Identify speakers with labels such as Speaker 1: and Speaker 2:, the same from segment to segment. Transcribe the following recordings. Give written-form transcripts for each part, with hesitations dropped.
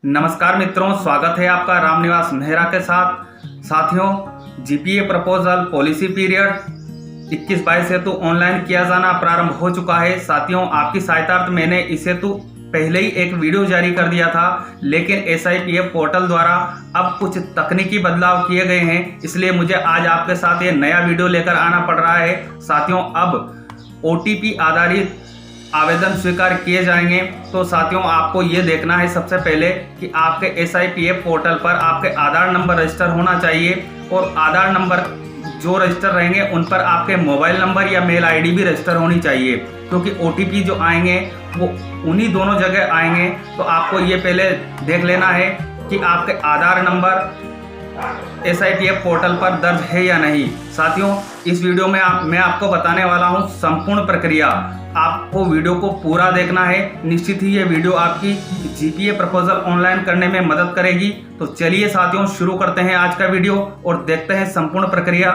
Speaker 1: नमस्कार मित्रों, स्वागत है आपका रामनिवास मेहरा के साथ। साथियों, जीपीए प्रपोजल पॉलिसी पीरियड 21-22 हेतु ऑनलाइन किया जाना प्रारंभ हो चुका है। साथियों, आपकी सहायतार्थ मैंने इस हेतु पहले ही एक वीडियो जारी कर दिया था, लेकिन SIPF पोर्टल द्वारा अब कुछ तकनीकी बदलाव किए गए हैं, इसलिए मुझे आज आपके साथ ये नया वीडियो लेकर आना पड़ रहा है। साथियों, अब OTP आधारित आवेदन स्वीकार किए जाएंगे। तो साथियों, आपको ये देखना है सबसे पहले कि आपके SIPF पोर्टल पर आपके आधार नंबर रजिस्टर होना चाहिए, और आधार नंबर जो रजिस्टर रहेंगे उन पर आपके मोबाइल नंबर या मेल ID भी रजिस्टर होनी चाहिए, क्योंकि OTP जो आएंगे वो उन्हीं दोनों जगह आएंगे। तो आपको ये पहले देख लेना है कि आपके आधार नंबर SIPF पोर्टल पर दर्ज है या नहीं। साथियों, इस वीडियो में मैं आपको बताने वाला हूं संपूर्ण प्रक्रिया। आपको वीडियो को पूरा देखना है, निश्चित ही ये वीडियो आपकी जीपीए प्रपोजल ऑनलाइन करने में मदद करेगी। तो चलिए साथियों, शुरू करते हैं आज का वीडियो और देखते हैं संपूर्ण प्रक्रिया।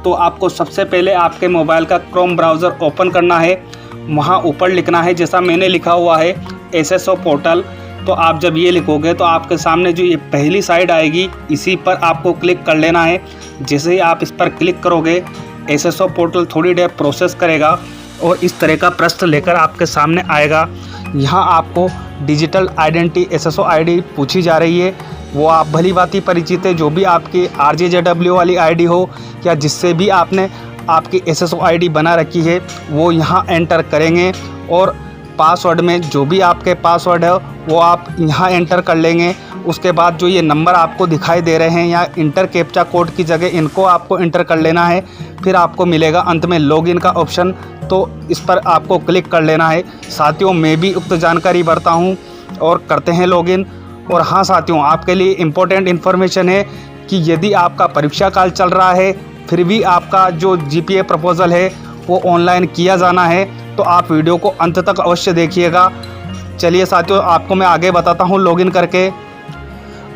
Speaker 1: तो आपको सबसे पहले आपके मोबाइल का क्रोम ब्राउज़र ओपन करना है। वहाँ ऊपर लिखना है, जैसा मैंने लिखा हुआ है, SSO पोर्टल। तो आप जब ये लिखोगे तो आपके सामने जो ये पहली साइड आएगी, इसी पर आपको क्लिक कर लेना है। जैसे ही आप इस पर क्लिक करोगे, SSO पोर्टल थोड़ी देर प्रोसेस करेगा और इस तरह का पृष्ठ लेकर आपके सामने आएगा। यहाँ आपको डिजिटल आइडेंटिटी SSO ID पूछी जा रही है। वो आप भली भांति परिचित है, जो भी आपकी RJJW वाली ID हो या जिससे भी आपने आपकी SSO ID बना रखी है, वो यहाँ एंटर करेंगे। और पासवर्ड में जो भी आपके पासवर्ड है वो आप यहाँ एंटर कर लेंगे। उसके बाद जो ये नंबर आपको दिखाई दे रहे हैं या इंटर कैप्चा कोड की जगह इनको आपको इंटर कर लेना है। फिर आपको मिलेगा अंत में लॉगिन का ऑप्शन, तो इस पर आपको क्लिक कर लेना है। साथियों, मैं भी उक्त जानकारी भरता हूँ और करते हैं लॉगिन। और हाँ साथियों, आपके लिए इम्पोर्टेंट इन्फॉर्मेशन है कि यदि आपका परीक्षा काल चल रहा है फिर भी आपका जो जीपीए प्रपोजल है वो ऑनलाइन किया जाना है, तो आप वीडियो को अंत तक अवश्य देखिएगा। चलिए साथियों, आपको मैं आगे बताता हूँ लॉगिन करके।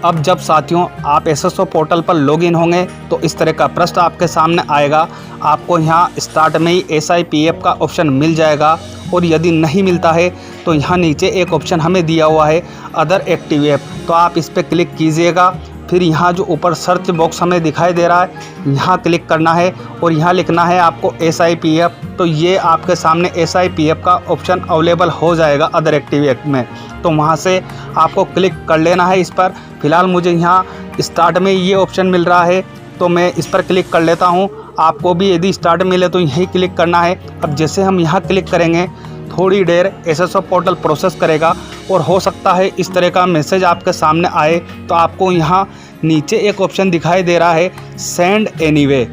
Speaker 1: अब जब साथियों आप SSO पोर्टल पर लॉगिन होंगे तो इस तरह का पृष्ठ आपके सामने आएगा। आपको यहाँ स्टार्ट में ही SIPF का ऑप्शन मिल जाएगा, और यदि नहीं मिलता है तो यहाँ नीचे एक ऑप्शन हमें दिया हुआ है अदर एक्टिव ऐप, तो आप इस पर क्लिक कीजिएगा। फिर यहाँ जो ऊपर सर्च बॉक्स हमें दिखाई दे रहा है, यहाँ क्लिक करना है और यहाँ लिखना है आपको SIPF। तो ये आपके सामने SIPF का ऑप्शन अवेलेबल हो जाएगा अदर एक्टिव ऐप में, तो वहाँ से आपको क्लिक कर लेना है इस पर। फ़िलहाल मुझे यहाँ स्टार्ट में ये ऑप्शन मिल रहा है, तो मैं इस पर क्लिक कर लेता हूँ। आपको भी यदि स्टार्ट मिले तो यही क्लिक करना है। अब जैसे हम यहाँ क्लिक करेंगे, थोड़ी देर SSO पोर्टल प्रोसेस करेगा और हो सकता है इस तरह का मैसेज आपके सामने आए। तो आपको यहाँ नीचे एक ऑप्शन दिखाई दे रहा है सेंड एनीवे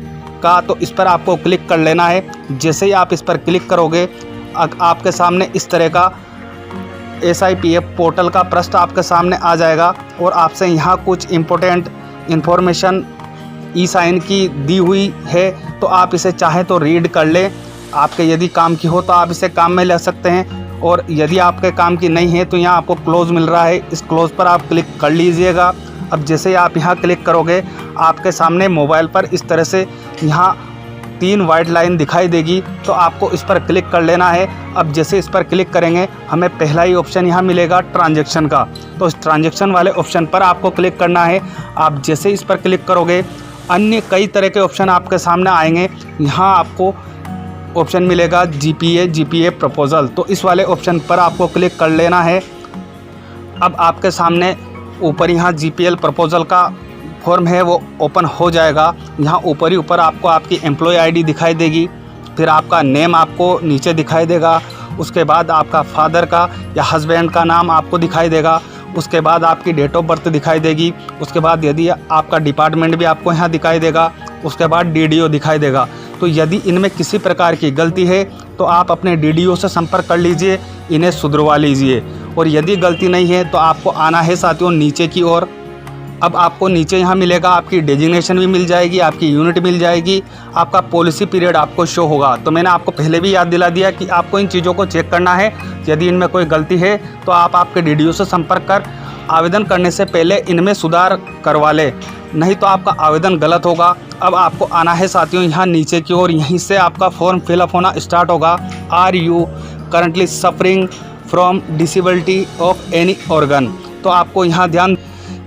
Speaker 1: का, तो इस पर आपको क्लिक कर लेना है। जैसे ही आप इस पर क्लिक करोगे, आपके सामने इस तरह का SIPF पोर्टल का पृष्ठ आपके सामने आ जाएगा, और आपसे यहाँ कुछ इम्पोर्टेंट इन्फॉर्मेशन ई-साइन की दी हुई है, तो आप इसे चाहें तो रीड कर लें। आपके यदि काम की हो तो आप इसे काम में ले सकते हैं, और यदि आपके काम की नहीं है तो यहाँ आपको क्लोज मिल रहा है, इस क्लोज पर आप क्लिक कर लीजिएगा। अब जैसे ही आप यहाँ क्लिक करोगे, आपके सामने मोबाइल पर इस तरह से यहाँ 3 वाइट लाइन दिखाई देगी, तो आपको इस पर क्लिक कर लेना है। अब जैसे इस पर क्लिक करेंगे, हमें पहला ही ऑप्शन यहाँ मिलेगा ट्रांजैक्शन का, तो इस ट्रांजैक्शन वाले ऑप्शन पर आपको क्लिक करना है। आप जैसे इस पर क्लिक करोगे, अन्य कई तरह के ऑप्शन आपके सामने आएंगे। यहाँ आपको ऑप्शन मिलेगा जीपीए प्रपोजल, तो इस वाले ऑप्शन पर आपको क्लिक कर लेना है। अब आपके सामने ऊपर यहाँ जीपीएल प्रपोजल का फॉर्म है वो ओपन हो जाएगा। यहाँ ऊपर ही ऊपर आपको आपकी एम्प्लॉय ID दिखाई देगी, फिर आपका नेम आपको नीचे दिखाई देगा, उसके बाद आपका फादर का या हस्बैंड का नाम आपको दिखाई देगा, उसके बाद आपकी डेट ऑफ बर्थ दिखाई देगी, उसके बाद यदि आपका डिपार्टमेंट भी आपको यहाँ दिखाई देगा, उसके बाद DDO दिखाई देगा। तो यदि इनमें किसी प्रकार की गलती है तो आप अपने DDO से संपर्क कर लीजिए, इन्हें सुधरवा लीजिए। और यदि गलती नहीं है तो आपको आना है साथियों नीचे की ओर। अब आपको नीचे यहाँ मिलेगा, आपकी डेजिग्नेशन भी मिल जाएगी, आपकी यूनिट मिल जाएगी, आपका पॉलिसी पीरियड आपको शो होगा। तो मैंने आपको पहले भी याद दिला दिया कि आपको इन चीज़ों को चेक करना है। यदि इनमें कोई गलती है तो आप आपके DDO से संपर्क कर आवेदन करने से पहले इनमें सुधार करवा ले, नहीं तो आपका आवेदन गलत होगा। अब आपको आना है साथियों यहाँ नीचे की ओर, यहीं से आपका फॉर्म फिलअप होना स्टार्ट होगा। Are you currently suffering from disability of any organ, तो आपको यहाँ ध्यान,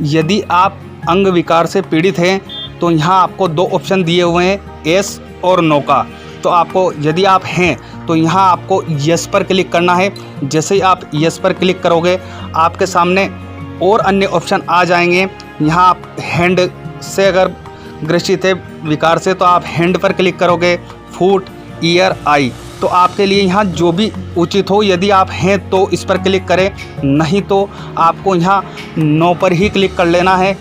Speaker 1: यदि आप अंग विकार से पीड़ित हैं तो यहाँ आपको 2 ऑप्शन दिए हुए हैं, यस और नो का। तो आपको, यदि आप हैं तो यहाँ आपको यस पर क्लिक करना है। जैसे ही आप यस पर क्लिक करोगे आपके सामने और अन्य ऑप्शन आ जाएंगे। यहाँ आप हैंड से अगर ग्रसित है विकार से तो आप हैंड पर क्लिक करोगे, फुट, ईयर, आई, तो आपके लिए यहाँ जो भी उचित हो। यदि आप हैं तो इस पर क्लिक करें, नहीं तो आपको यहाँ नो पर ही क्लिक कर लेना है।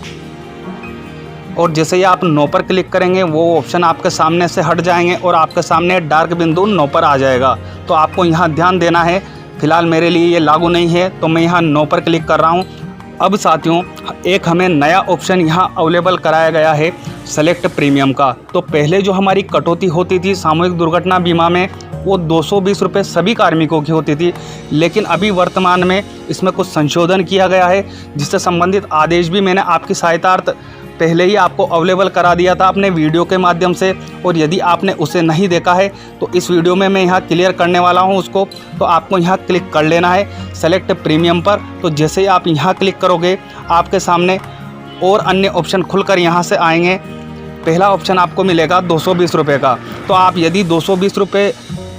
Speaker 1: और जैसे ही आप नो पर क्लिक करेंगे वो ऑप्शन आपके सामने से हट जाएंगे और आपके सामने डार्क बिंदु नो पर आ जाएगा। तो आपको यहाँ ध्यान देना है, फ़िलहाल मेरे लिए ये लागू नहीं है तो मैं यहाँ नो पर क्लिक कर रहा हूँ। अब साथियों, एक हमें नया ऑप्शन यहाँ अवेलेबल कराया गया है सेलेक्ट प्रीमियम का। तो पहले जो हमारी कटौती होती थी सामूहिक दुर्घटना बीमा में, वो 220 रुपये सभी कार्मिकों की होती थी, लेकिन अभी वर्तमान में इसमें कुछ संशोधन किया गया है, जिससे संबंधित आदेश भी मैंने आपकी सहायतार्थ पहले ही आपको अवेलेबल करा दिया था अपने वीडियो के माध्यम से। और यदि आपने उसे नहीं देखा है तो इस वीडियो में मैं यहाँ क्लियर करने वाला हूँ उसको। तो आपको यहाँ क्लिक कर लेना है सेलेक्ट प्रीमियम पर। तो जैसे ही आप यहाँ क्लिक करोगे आपके सामने और अन्य ऑप्शन खुलकर यहाँ से आएंगे। पहला ऑप्शन आपको मिलेगा 220 रुपये का। तो आप यदि 220 रुपये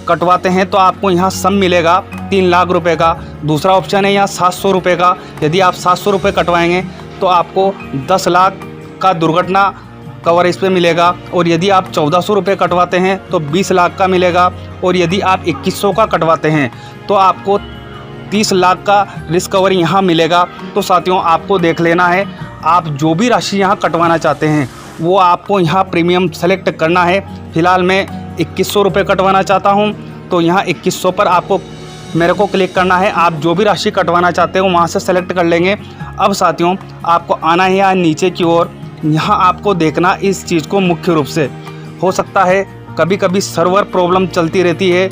Speaker 1: कटवाते हैं तो आपको यहाँ सम मिलेगा 3 लाख रुपए का। दूसरा ऑप्शन है यहाँ 700 रुपये का। यदि आप 700 रुपये कटवाएंगे तो आपको 10 लाख का दुर्घटना कवर इस पे मिलेगा। और यदि आप 1400 रुपये कटवाते हैं तो 20 लाख का मिलेगा। और यदि आप 2100 का कटवाते हैं तो आपको 30 लाख का रिस्क कवर यहाँ मिलेगा। तो साथियों, आपको देख लेना है, आप जो भी राशि यहाँ कटवाना चाहते हैं वो आपको यहाँ प्रीमियम सेलेक्ट करना है। फ़िलहाल मैं 2100 रुपये कटवाना चाहता हूँ तो यहाँ 2100 पर आपको मेरे को क्लिक करना है। आप जो भी राशि कटवाना चाहते हो वहाँ से सेलेक्ट कर लेंगे। अब साथियों, आपको आना है यहाँ नीचे की ओर। यहाँ आपको देखना इस चीज़ को मुख्य रूप से, हो सकता है कभी कभी सर्वर प्रॉब्लम चलती रहती है,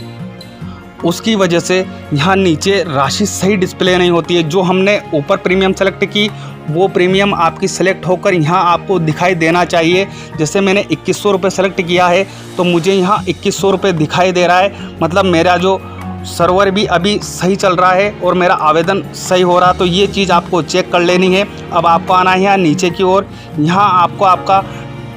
Speaker 1: उसकी वजह से यहाँ नीचे राशि सही डिस्प्ले नहीं होती है। जो हमने ऊपर प्रीमियम सेलेक्ट की वो प्रीमियम आपकी सेलेक्ट होकर यहाँ आपको दिखाई देना चाहिए। जैसे मैंने 2100 रुपये सेलेक्ट किया है तो मुझे यहाँ 2100 रुपये दिखाई दे रहा है, मतलब मेरा जो सर्वर भी अभी सही चल रहा है और मेरा आवेदन सही हो रहा। तो ये चीज़ आपको चेक कर लेनी है। अब आपको आना है यहाँ नीचे की ओर। यहाँ आपको आपका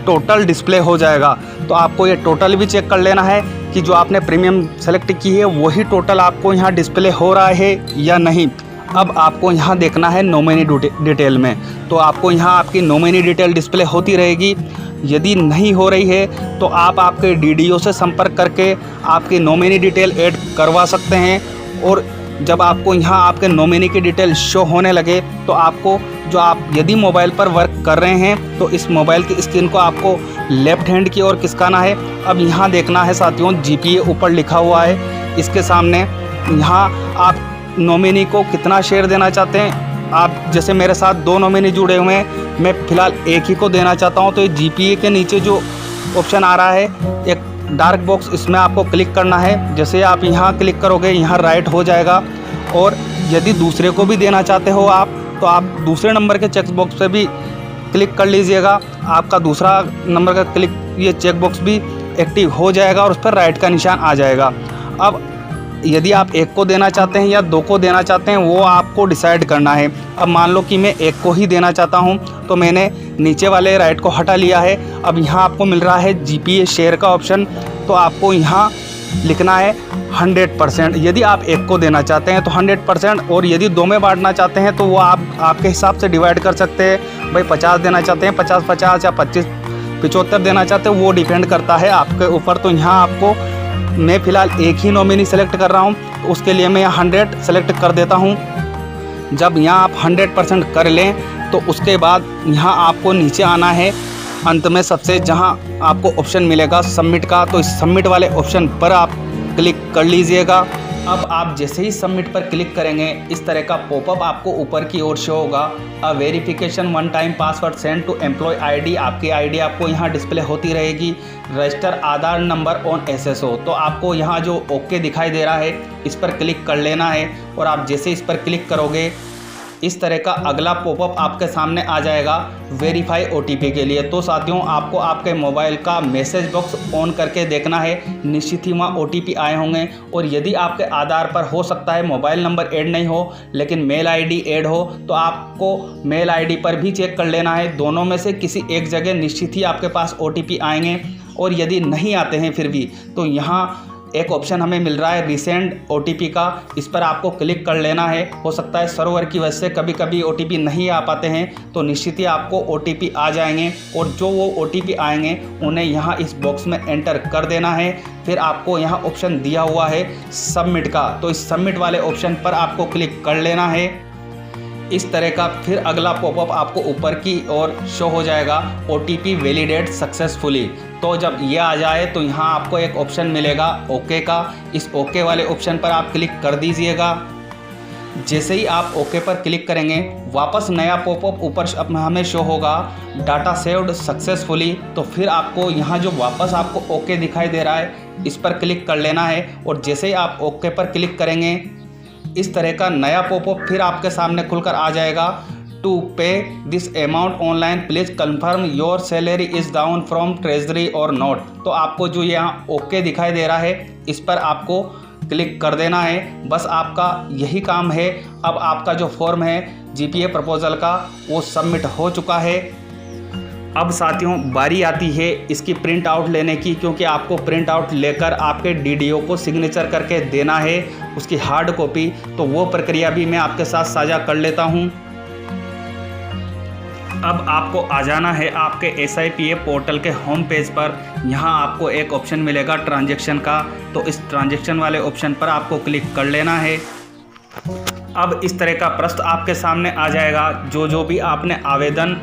Speaker 1: टोटल डिस्प्ले हो जाएगा। तो आपको ये टोटल भी चेक कर लेना है कि जो आपने प्रीमियम सेलेक्ट की है वही टोटल आपको यहाँ डिस्प्ले हो रहा है या नहीं। अब आपको यहाँ देखना है नॉमिनी डिटेल में। तो आपको यहाँ आपकी नॉमिनी डिटेल डिस्प्ले होती रहेगी। यदि नहीं हो रही है तो आप आपके डीडीओ से संपर्क करके आपकी नॉमिनी डिटेल ऐड करवा सकते हैं। और जब आपको यहाँ आपके नॉमिनी की डिटेल शो होने लगे तो आपको, जो आप यदि मोबाइल पर वर्क कर रहे हैं तो इस मोबाइल की स्क्रीन को आपको लेफ्ट हैंड की ओर खिसकाना है। अब यहाँ देखना है साथियों, जीपीए ऊपर लिखा हुआ है, इसके सामने यहाँ आप नॉमिनी को कितना शेयर देना चाहते हैं। आप जैसे मेरे साथ 2 नॉमिनी जुड़े हुए हैं, मैं फ़िलहाल एक ही को देना चाहता हूं। तो ये जीपीए के नीचे जो ऑप्शन आ रहा है एक डार्क बॉक्स, इसमें आपको क्लिक करना है। जैसे आप यहाँ क्लिक करोगे यहाँ राइट हो जाएगा। और यदि दूसरे को भी देना चाहते हो आप तो आप दूसरे नंबर के चेक बॉक्स पे भी क्लिक कर लीजिएगा। आपका दूसरा नंबर का क्लिक, ये चेक बॉक्स भी एक्टिव हो जाएगा और उस पर राइट का निशान आ जाएगा। अब यदि आप 1 को देना चाहते हैं या 2 को देना चाहते हैं वो आपको डिसाइड करना है। अब मान लो कि मैं 1 को ही देना चाहता हूं तो मैंने नीचे वाले राइट को हटा लिया है। अब यहाँ आपको मिल रहा है जीपीए शेयर का ऑप्शन। तो आपको यहाँ लिखना है 100%। यदि आप 1 को देना चाहते हैं तो 100%, और यदि 2 में बांटना चाहते हैं तो वो आपके हिसाब से डिवाइड कर सकते हैं। भाई 50 देना चाहते हैं 50-50 या 25-75 देना चाहते हैं, वो डिपेंड करता है आपके ऊपर। तो यहाँ आपको, मैं फ़िलहाल एक ही नॉमिनी सेलेक्ट कर रहा हूँ तो उसके लिए मैं 100 सेलेक्ट कर देता हूँ। जब यहाँ आप 100% कर लें तो उसके बाद यहाँ आपको नीचे आना है अंत में सबसे, जहाँ आपको ऑप्शन मिलेगा सबमिट का। तो इस सबमिट वाले ऑप्शन पर आप क्लिक कर लीजिएगा। अब आप जैसे ही सबमिट पर क्लिक करेंगे इस तरह का पॉपअप आपको ऊपर की ओर शो होगा। A verification 1 time password send to employ ID, आपकी आईडी आपको यहाँ डिस्प्ले होती रहेगी। Register Aadhaar number on SSO, तो आपको यहाँ जो ओके दिखाई दे रहा है इस पर क्लिक कर लेना है। और आप जैसे इस पर क्लिक करोगे इस तरह का अगला पॉपअप आपके सामने आ जाएगा वेरीफाई OTP के लिए। तो साथियों, आपको आपके मोबाइल का मैसेज बॉक्स ऑन करके देखना है, निश्चित ही वहाँ OTP आए होंगे। और यदि आपके आधार पर हो सकता है मोबाइल नंबर ऐड नहीं हो लेकिन मेल ID ऐड हो, तो आपको मेल ID पर भी चेक कर लेना है। दोनों में से किसी एक जगह निश्चित ही आपके पास OTP आएंगे। और यदि नहीं आते हैं फिर भी, तो यहाँ एक ऑप्शन हमें मिल रहा है रिसेंड OTP का, इस पर आपको क्लिक कर लेना है। हो सकता है सर्वर की वजह से कभी कभी OTP नहीं आ पाते हैं, तो निश्चित ही आपको OTP आ जाएंगे। और जो वो OTP आएंगे उन्हें यहाँ इस बॉक्स में एंटर कर देना है। फिर आपको यहाँ ऑप्शन दिया हुआ है सबमिट का, तो इस सबमिट वाले ऑप्शन पर आपको क्लिक कर लेना है। इस तरह का फिर अगला पॉपअप आपको ऊपर की ओर शो हो जाएगा, OTP वैलिडेट सक्सेसफुली। तो जब ये आ जाए तो यहाँ आपको एक ऑप्शन मिलेगा ओके का, इस ओके वाले ऑप्शन पर आप क्लिक कर दीजिएगा। जैसे ही आप ओके पर क्लिक करेंगे, वापस नया पॉपअप ऊपर हमें शो होगा डाटा सेव्ड सक्सेसफुली। तो फिर आपको यहाँ जो वापस आपको ओके दिखाई दे रहा है, इस पर क्लिक कर लेना है। और जैसे ही आप ओके पर क्लिक करेंगे, इस तरह का नया पॉपअप फिर आपके सामने खुलकर आ जाएगा। टू पे this amount online please confirm your salary is down from treasury और नॉट। तो आपको जो यहाँ ओके दिखाई दे रहा है, इस पर आपको क्लिक कर देना है। बस आपका यही काम है। अब आपका जो फॉर्म है GPA प्रपोजल का, वो सबमिट हो चुका है। अब साथियों, बारी आती है इसकी प्रिंट आउट लेने की, क्योंकि आपको प्रिंट आउट लेकर आपके DDO को सिग्नेचर करके देना है उसकी हार्ड कॉपी। तो वो प्रक्रिया भी मैं आपके साथ साझा कर लेता हूँ। अब आपको आ जाना है आपके SIPA पोर्टल के होम पेज पर। यहाँ आपको एक ऑप्शन मिलेगा ट्रांजैक्शन का, तो इस ट्रांजैक्शन वाले ऑप्शन पर आपको क्लिक कर लेना है। अब इस तरह का प्रश्न आपके सामने आ जाएगा। जो भी आपने आवेदन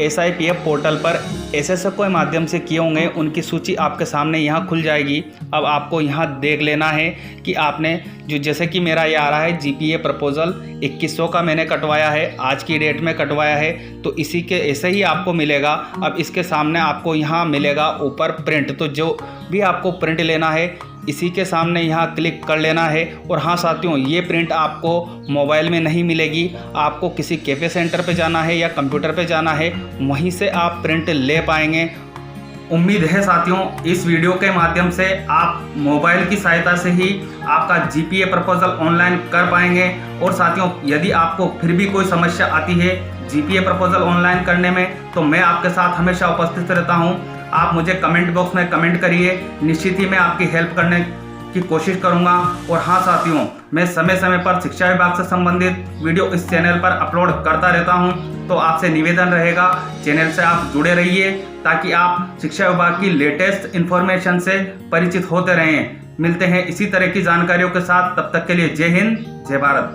Speaker 1: SIPA पोर्टल पर SSO के माध्यम से किए होंगे, उनकी सूची आपके सामने यहाँ खुल जाएगी। अब आपको यहाँ देख लेना है कि आपने जैसे कि मेरा ये आ रहा है GPA प्रपोजल 2100 का मैंने कटवाया है, आज की डेट में कटवाया है, तो इसी के ऐसे ही आपको मिलेगा। अब इसके सामने आपको यहाँ मिलेगा ऊपर प्रिंट, तो जो भी आपको प्रिंट लेना है इसी के सामने यहाँ क्लिक कर लेना है। और हाँ साथियों, ये प्रिंट आपको मोबाइल में नहीं मिलेगी, आपको किसी कैफ़े सेंटर पे जाना है या कंप्यूटर पे जाना है, वहीं से आप प्रिंट ले पाएंगे। उम्मीद है साथियों, इस वीडियो के माध्यम से आप मोबाइल की सहायता से ही आपका GPA प्रपोजल ऑनलाइन कर पाएंगे। और साथियों, यदि आपको फिर भी कोई समस्या आती है GPA प्रपोजल ऑनलाइन करने में, तो मैं आपके साथ हमेशा उपस्थित रहता हूं। आप मुझे कमेंट बॉक्स में कमेंट करिए, निश्चित ही मैं आपकी हेल्प करने की कोशिश करूंगा। और हाँ साथियों, मैं समय समय पर शिक्षा विभाग से संबंधित वीडियो इस चैनल पर अपलोड करता रहता हूं, तो आपसे निवेदन रहेगा चैनल से आप जुड़े रहिए, ताकि आप शिक्षा विभाग की लेटेस्ट इन्फॉर्मेशन से परिचित होते रहें। मिलते हैं इसी तरह की जानकारियों के साथ, तब तक के लिए जय हिंद, जय भारत।